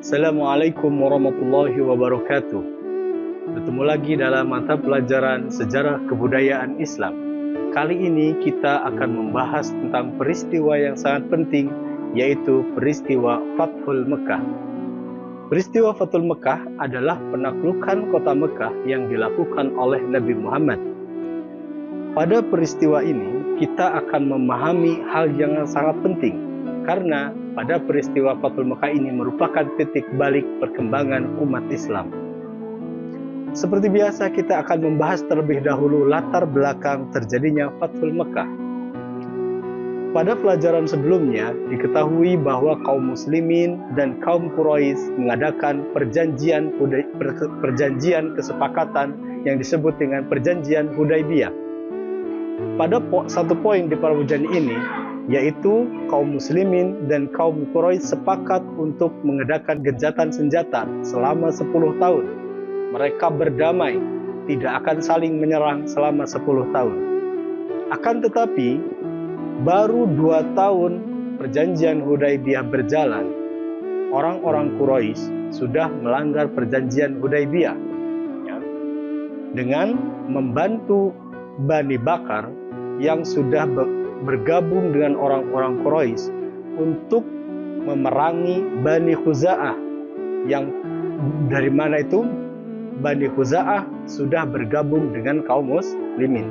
Assalamualaikum warahmatullahi wabarakatuh. Bertemu lagi dalam mata pelajaran Sejarah Kebudayaan Islam. Kali ini kita akan membahas tentang peristiwa yang sangat penting, yaitu peristiwa Fathul Mekah. Peristiwa Fathul Mekah adalah penaklukan kota Mekah yang dilakukan oleh Nabi Muhammad. Pada peristiwa ini, kita akan memahami hal yang sangat penting, karena pada peristiwa Fathul Mekah ini merupakan titik balik perkembangan umat Islam. Seperti biasa, kita akan membahas terlebih dahulu latar belakang terjadinya Fathul Mekah. Pada pelajaran sebelumnya, diketahui bahwa kaum muslimin dan kaum Quraisy mengadakan perjanjian kesepakatan yang disebut dengan perjanjian Hudaybiyah. Pada satu poin di perjanjian ini, yaitu kaum muslimin dan kaum Quraisy sepakat untuk mengadakan gencatan senjata selama 10 tahun. Mereka berdamai, tidak akan saling menyerang selama 10 tahun. Akan tetapi, baru 2 tahun perjanjian Hudaybiyah berjalan, orang-orang Quraisy sudah melanggar perjanjian Hudaybiyah, dengan membantu Bani Bakar yang sudah bergabung dengan orang-orang Quraisy untuk memerangi Bani Khuza'ah, yang dari mana itu Bani Khuza'ah sudah bergabung dengan kaum muslimin.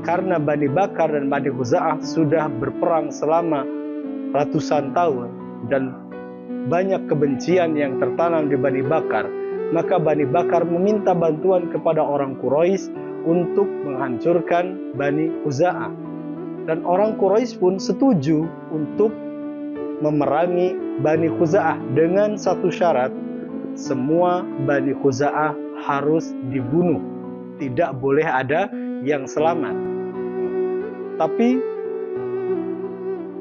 Karena Bani Bakar dan Bani Khuza'ah sudah berperang selama ratusan tahun dan banyak kebencian yang tertanam di Bani Bakar, maka Bani Bakar meminta bantuan kepada orang Quraisy untuk menghancurkan Bani Khuza'ah. Dan orang Quraisy pun setuju untuk memerangi Bani Khuza'ah dengan satu syarat: semua Bani Khuza'ah harus dibunuh, tidak boleh ada yang selamat. Tapi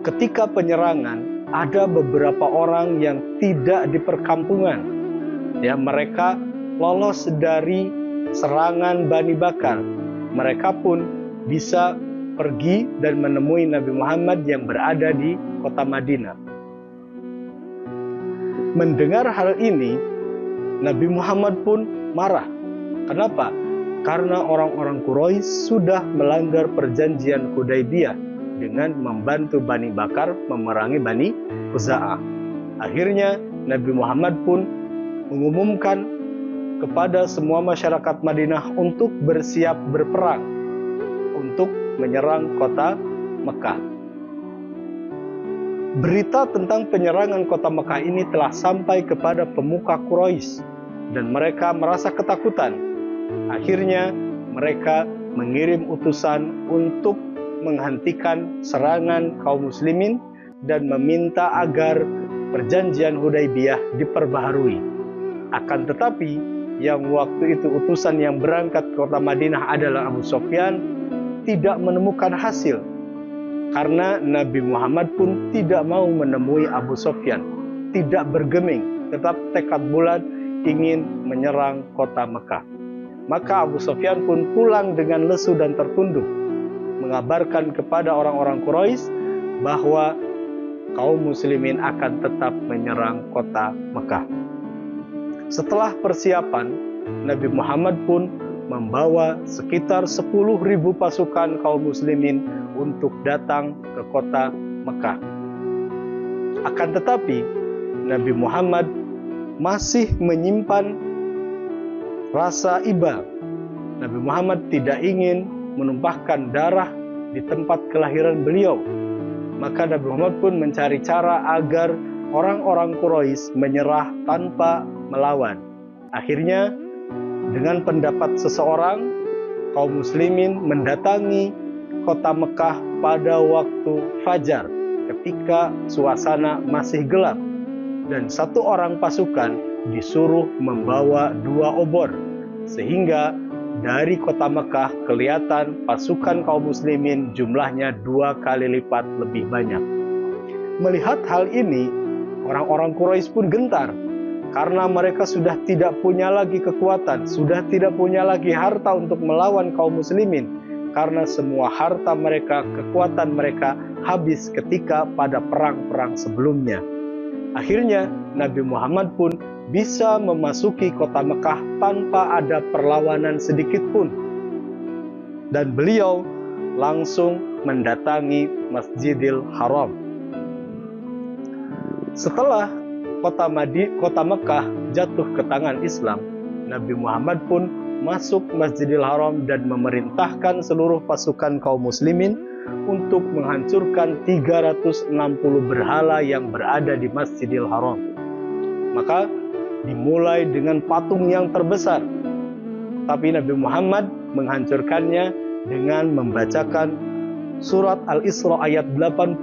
ketika penyerangan, ada beberapa orang yang tidak di perkampungan, mereka lolos dari serangan Bani Bakar. Mereka pun bisa pergi dan menemui Nabi Muhammad yang berada di kota Madinah. Mendengar hal ini, Nabi Muhammad pun marah. Kenapa? Karena orang-orang Quraisy sudah melanggar perjanjian Hudaybiyah dengan membantu Bani Bakar memerangi Bani Khuza'ah. Akhirnya Nabi Muhammad pun mengumumkan kepada semua masyarakat Madinah untuk bersiap berperang untuk menyerang kota Mekah. Berita tentang penyerangan kota Mekah ini telah sampai kepada pemuka Quraisy dan mereka merasa ketakutan. Akhirnya mereka mengirim utusan untuk menghentikan serangan kaum muslimin dan meminta agar perjanjian Hudaybiyah diperbaharui. Akan tetapi, yang waktu itu utusan yang berangkat ke kota Madinah adalah Abu Sufyan, tidak menemukan hasil. Karena Nabi Muhammad pun tidak mau menemui Abu Sufyan, tidak bergeming, tetap tekad bulat ingin menyerang kota Mekah. Maka Abu Sufyan pun pulang dengan lesu dan tertunduk, mengabarkan kepada orang-orang Quraisy bahwa kaum muslimin akan tetap menyerang kota Mekah. Setelah persiapan, Nabi Muhammad pun membawa sekitar 10.000 pasukan kaum muslimin untuk datang ke kota Mekah. Akan tetapi, Nabi Muhammad masih menyimpan rasa iba. Nabi Muhammad tidak ingin menumpahkan darah di tempat kelahiran beliau. Maka Nabi Muhammad pun mencari cara agar orang-orang Quraisy menyerah tanpa melawan. Akhirnya, dengan pendapat seseorang, kaum muslimin mendatangi kota Mekah pada waktu fajar ketika suasana masih gelap, dan satu orang pasukan disuruh membawa 2 obor, sehingga dari kota Mekah kelihatan pasukan kaum muslimin jumlahnya 2 kali lipat lebih banyak. Melihat hal ini, orang-orang Quraisy pun gentar, karena mereka sudah tidak punya lagi kekuatan, sudah tidak punya lagi harta untuk melawan kaum muslimin, karena semua harta mereka, kekuatan mereka habis ketika pada perang-perang sebelumnya. Akhirnya Nabi Muhammad pun bisa memasuki kota Mekah tanpa ada perlawanan sedikit pun. Dan beliau langsung mendatangi Masjidil Haram. Setelah kota Mekah jatuh ke tangan Islam, Nabi Muhammad pun masuk Masjidil Haram dan memerintahkan seluruh pasukan kaum muslimin untuk menghancurkan 360 berhala yang berada di Masjidil Haram. Maka dimulai dengan patung yang terbesar. Tapi Nabi Muhammad menghancurkannya dengan membacakan surat Al-Isra ayat 80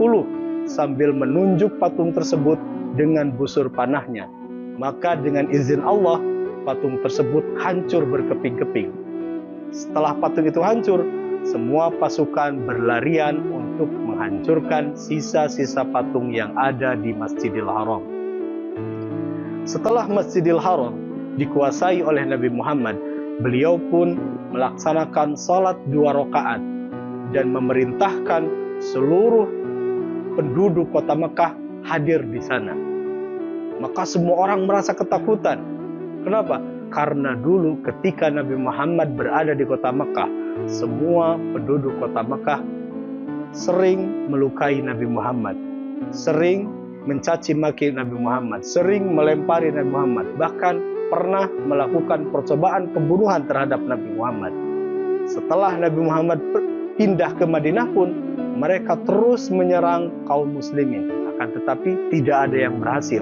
sambil menunjuk patung tersebut dengan busur panahnya. Maka dengan izin Allah, patung tersebut hancur berkeping-keping. Setelah patung itu hancur, semua pasukan berlarian untuk menghancurkan sisa-sisa patung yang ada di Masjidil Haram. Setelah Masjidil Haram dikuasai oleh Nabi Muhammad, beliau pun melaksanakan salat 2 rakaat dan memerintahkan seluruh penduduk kota Mekah hadir di sana. Maka semua orang merasa ketakutan. Kenapa? Karena dulu ketika Nabi Muhammad berada di kota Mekah, semua penduduk kota Mekah sering melukai Nabi Muhammad, sering mencaci maki Nabi Muhammad, sering melempari Nabi Muhammad, bahkan pernah melakukan percobaan pembunuhan terhadap Nabi Muhammad. Setelah Nabi Muhammad pindah ke Madinah pun, mereka terus menyerang kaum muslimin, akan tetapi tidak ada yang berhasil.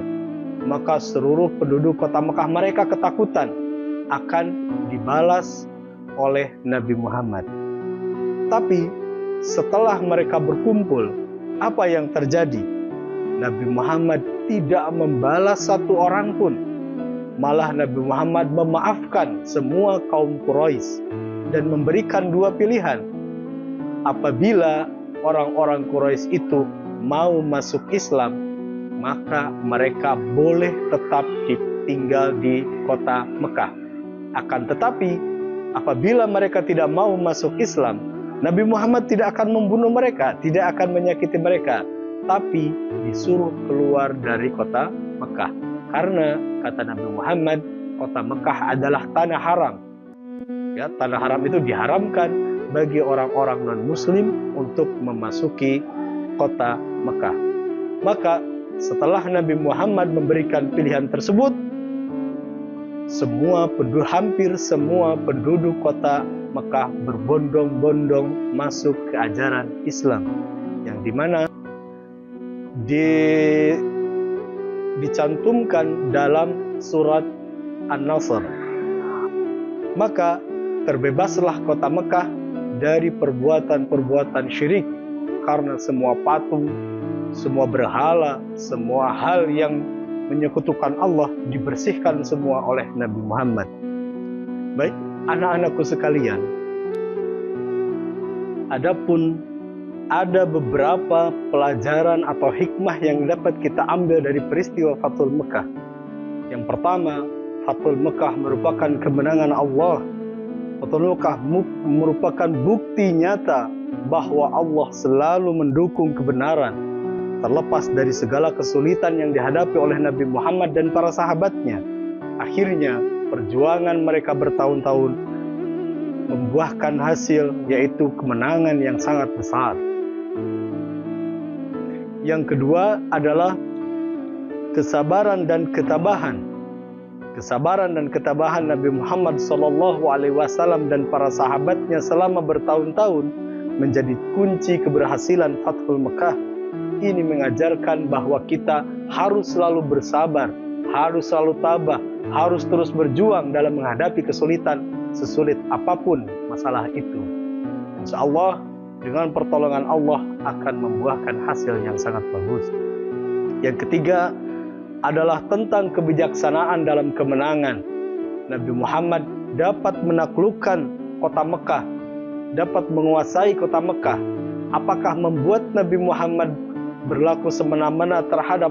Maka seluruh penduduk kota Mekah mereka ketakutan akan dibalas oleh Nabi Muhammad. Tapi setelah mereka berkumpul, apa yang terjadi? Nabi Muhammad tidak membalas satu orang pun. Malah Nabi Muhammad memaafkan semua kaum Quraisy dan memberikan 2 pilihan. Apabila orang-orang Quraisy itu mau masuk Islam, maka mereka boleh tetap tinggal di kota Mekah. Akan tetapi, apabila mereka tidak mau masuk Islam, Nabi Muhammad tidak akan membunuh mereka, tidak akan menyakiti mereka, tapi disuruh keluar dari kota Mekah. Karena kata Nabi Muhammad, kota Mekah adalah tanah haram. Ya, tanah haram itu diharamkan bagi orang-orang non-muslim untuk memasuki kota Mekah. Maka setelah Nabi Muhammad memberikan pilihan tersebut, hampir semua penduduk kota Mekah berbondong-bondong masuk ke ajaran Islam, yang dimana dicantumkan dalam surat An-Nasr. Maka terbebaslah kota Mekah dari perbuatan-perbuatan syirik, karena semua patung, semua berhala, semua hal yang menyekutukan Allah dibersihkan semua oleh Nabi Muhammad. Baik, anak-anakku sekalian, adapun ada beberapa pelajaran atau hikmah yang dapat kita ambil dari peristiwa Fathul Mekah. Yang pertama, Fathul Mekah merupakan kemenangan Allah. Fathul Mekah merupakan bukti nyata bahwa Allah selalu mendukung kebenaran, terlepas dari segala kesulitan yang dihadapi oleh Nabi Muhammad dan para sahabatnya. Akhirnya, perjuangan mereka bertahun-tahun membuahkan hasil, yaitu kemenangan yang sangat besar. Yang kedua adalah kesabaran dan ketabahan. Kesabaran dan ketabahan Nabi Muhammad SAW dan para sahabatnya selama bertahun-tahun menjadi kunci keberhasilan Fathul Mekah. Ini mengajarkan bahwa kita harus selalu bersabar, harus selalu tabah, harus terus berjuang dalam menghadapi kesulitan, sesulit apapun masalah itu. Insya Allah, dengan pertolongan Allah akan membuahkan hasil yang sangat bagus. Yang ketiga adalah tentang kebijaksanaan dalam kemenangan. Nabi Muhammad dapat menaklukkan kota Mekah, dapat menguasai kota Mekah. Apakah membuat Nabi Muhammad berlaku semena-mena terhadap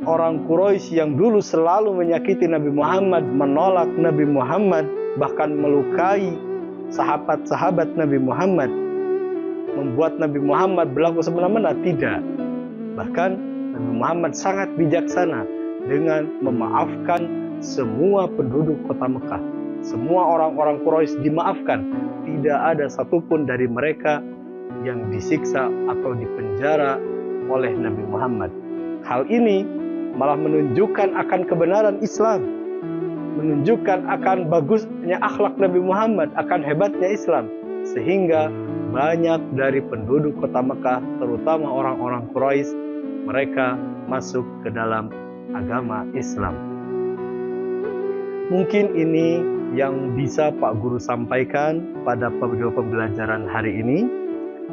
orang Quraisy yang dulu selalu menyakiti Nabi Muhammad, menolak Nabi Muhammad, bahkan melukai sahabat-sahabat Nabi Muhammad, membuat Nabi Muhammad berlaku semena-mena, tidak. Bahkan Nabi Muhammad sangat bijaksana dengan memaafkan semua penduduk kota Mekah. Semua orang-orang Quraisy dimaafkan. Tidak ada satupun dari mereka yang disiksa atau dipenjara oleh Nabi Muhammad. Hal ini malah menunjukkan akan kebenaran Islam, menunjukkan akan bagusnya akhlak Nabi Muhammad, akan hebatnya Islam, sehingga banyak dari penduduk kota Mekah, terutama orang-orang Quraisy, mereka masuk ke dalam agama Islam. Mungkin ini yang bisa Pak Guru sampaikan pada video pembelajaran hari ini.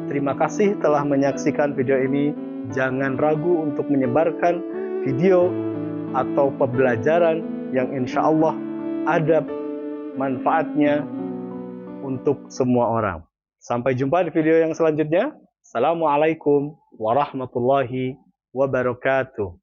Terima kasih telah menyaksikan video ini. Jangan ragu untuk menyebarkan video atau pembelajaran yang insya Allah ada manfaatnya untuk semua orang. Sampai jumpa di video yang selanjutnya. Assalamualaikum warahmatullahi wabarakatuh.